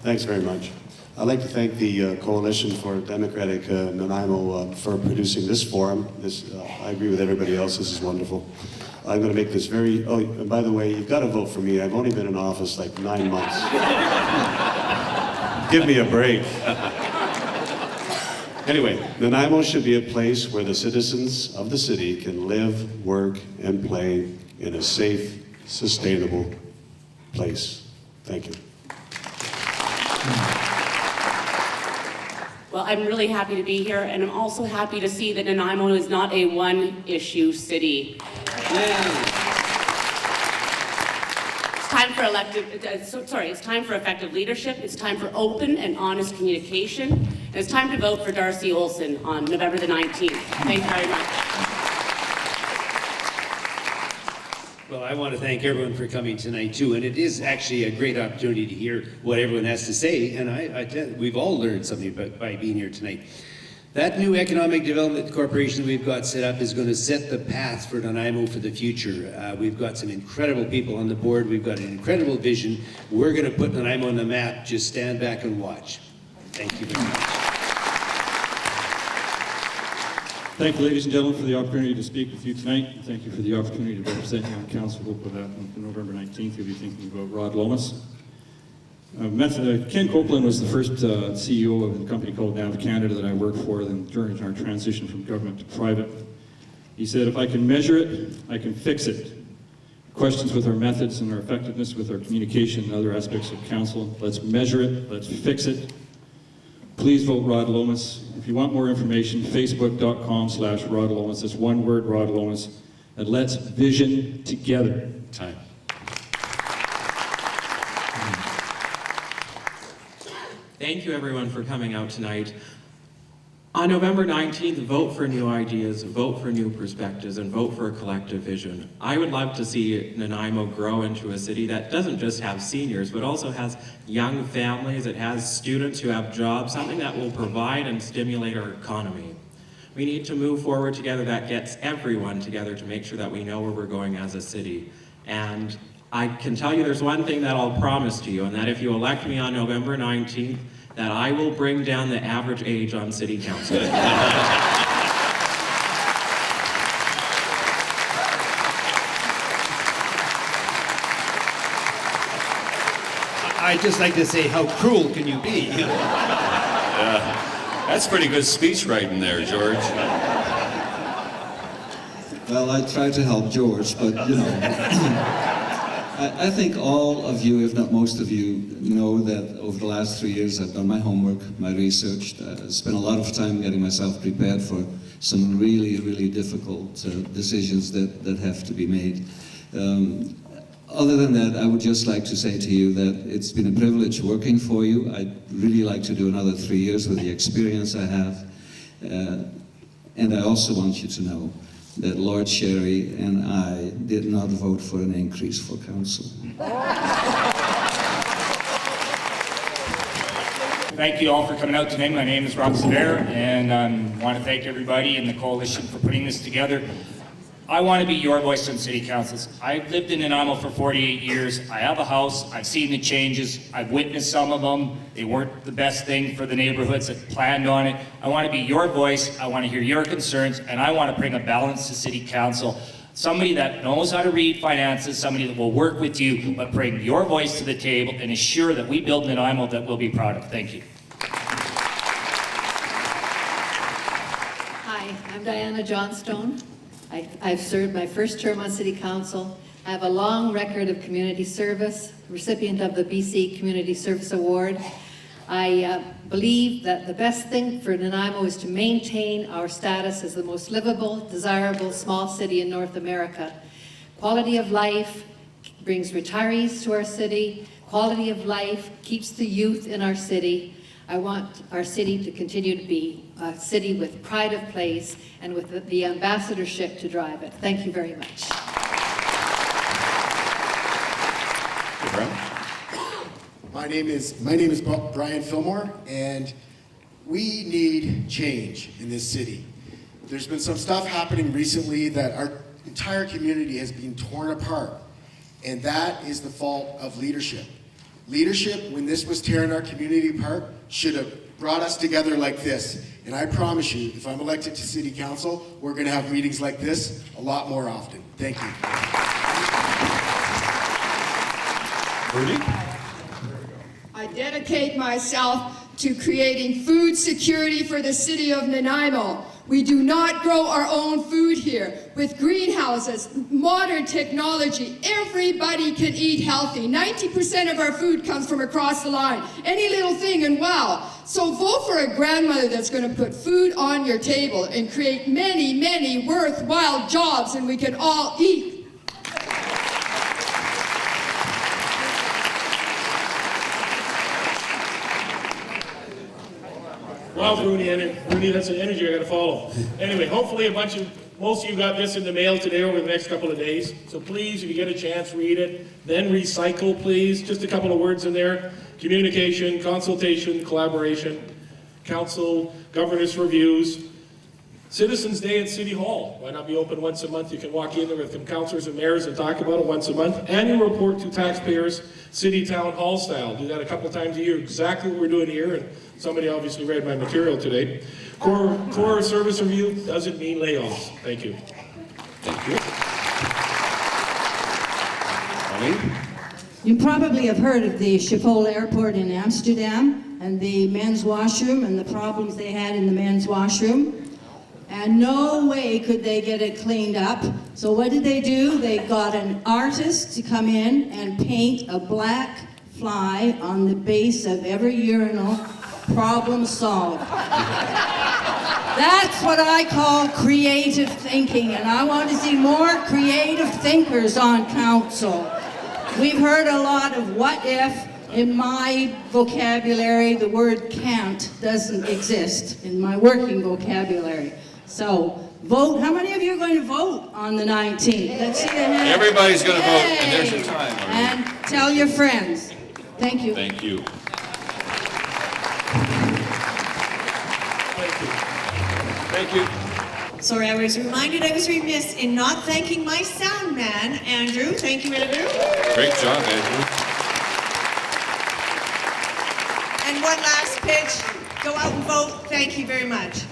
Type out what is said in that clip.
Thanks very much. I'd like to thank the Coalition for Democratic Nanaimo for producing this forum. I agree with everybody else, this is wonderful. I'm going to make this very, oh, and by the way, you've got to vote for me. I've only been in office like 9 months. Give me a break. Anyway, Nanaimo should be a place where the citizens of the city can live, work, and play in a safe, sustainable place. Thank you. Well, I'm really happy to be here, and I'm also happy to see that Nanaimo is not a one-issue city. It's time for it's time for effective leadership. It's time for open and honest communication. And it's time to vote for Darcy Olsen on November the 19th. Thank you very much. Well, I want to thank everyone for coming tonight too, and it is actually a great opportunity to hear what everyone has to say, and we've all learned something by being here tonight. That new economic development corporation we've got set up is going to set the path for Nanaimo for the future. We've got some incredible people on the board. We've got an incredible vision. We're going to put Nanaimo on the map. Just stand back and watch. Thank you very much. Thank you, ladies and gentlemen, for the opportunity to speak with you tonight. Thank you for the opportunity to represent you on council. Hope that on November 19th you'll be thinking about Rod Lomas. Ken Copeland was the first CEO of a company called Nav Canada that I worked for during our transition from government to private. He said, if I can measure it, I can fix it. Questions with our methods and our effectiveness with our communication and other aspects of council. Let's measure it, let's fix it. Please vote Rod Lomas. If you want more information, facebook.com/Rod Lomas. That's one word, Rod Lomas. And let's vision together. Time. Thank you everyone for coming out tonight. On November 19th, vote for new ideas, vote for new perspectives, and vote for a collective vision. I would love to see Nanaimo grow into a city that doesn't just have seniors, but also has young families, it has students who have jobs, something that will provide and stimulate our economy. We need to move forward together that gets everyone together to make sure that we know where we're going as a city. And I can tell you there's one thing that I'll promise to you, and that if you elect me on November 19th, that I will bring down the average age on city council. I'd just like to say, how cruel can you be? That's pretty good speech writing there, George. Well, I tried to help George, but you know. I think all of you, if not most of you, know that over the last 3 years I've done my homework, my research, spent a lot of time getting myself prepared for some really, really difficult decisions that have to be made. Other than that, I would just like to say to you that it's been a privilege working for you. I'd really like to do another 3 years with the experience I have. And I also want you to know that Lord Sherry and I did not vote for an increase for council. Thank you all for coming out today. My name is Rob Sever, and I want to thank everybody in the coalition for putting this together. I want to be your voice on city councils. I've lived in Nanaimo for 48 years. I have a house. I've seen the changes. I've witnessed some of them. They weren't the best thing for the neighborhoods that planned on it. I want to be your voice. I want to hear your concerns, and I want to bring a balance to city council. Somebody that knows how to read finances, somebody that will work with you, but bring your voice to the table and ensure that we build Nanaimo that we'll be proud of. Thank you. Hi, I'm Diana Johnstone. I've served my first term on City Council. I have a long record of community service, recipient of the BC Community Service Award. I believe that the best thing for Nanaimo is to maintain our status as the most livable, desirable small city in North America. Quality of life brings retirees to our city. Quality of life keeps the youth in our city. I want our city to continue to be a city with pride of place and with the ambassadorship to drive it. Thank you very much. My name is Brian Fillmore, and we need change in this city. There's been some stuff happening recently that our entire community has been torn apart, and that is the fault of leadership. Leadership, when this was tearing our community apart, should have brought us together like this. And I promise you, if I'm elected to city council, we're going to have meetings like this a lot more often. Thank you. I dedicate myself to creating food security for the city of Nanaimo. We do not grow our own food here. With greenhouses, modern technology, everybody can eat healthy. 90% of our food comes from across the line. Any little thing and wow. So vote for a grandmother that's going to put food on your table and create many, many worthwhile jobs, and we can all eat. Wow, Bruni, that's an energy I gotta follow. Anyway, hopefully most of you got this in the mail today over the next couple of days. So please, if you get a chance, read it. Then recycle, please. Just a couple of words in there. Communication, consultation, collaboration, council, governance reviews. Citizens Day at City Hall. Why not be open once a month? You can walk in there with some councilors and mayors and talk about it once a month. Annual report to taxpayers, city town hall style. Do that a couple times a year, exactly what we're doing here. And somebody obviously read my material today. Core service review doesn't mean layoffs. Thank you. Thank you. You probably have heard of the Schiphol Airport in Amsterdam and the men's washroom and the problems they had in the men's washroom. And no way could they get it cleaned up. So what did they do? They got an artist to come in and paint a black fly on the base of every urinal. Problem solved. That's what I call creative thinking, and I want to see more creative thinkers on council. We've heard a lot of what if. In my vocabulary, the word can't doesn't exist in my working vocabulary. So vote. How many of you are going to vote on the 19th? Let's see the hand. Everybody's going to vote, and there's your time. And tell your friends. Thank you. Thank you. Thank you. Sorry, I was reminded I was remiss in not thanking my sound man, Andrew. Thank you, Andrew. Great job, Andrew. And one last pitch. Go out and vote. Thank you very much.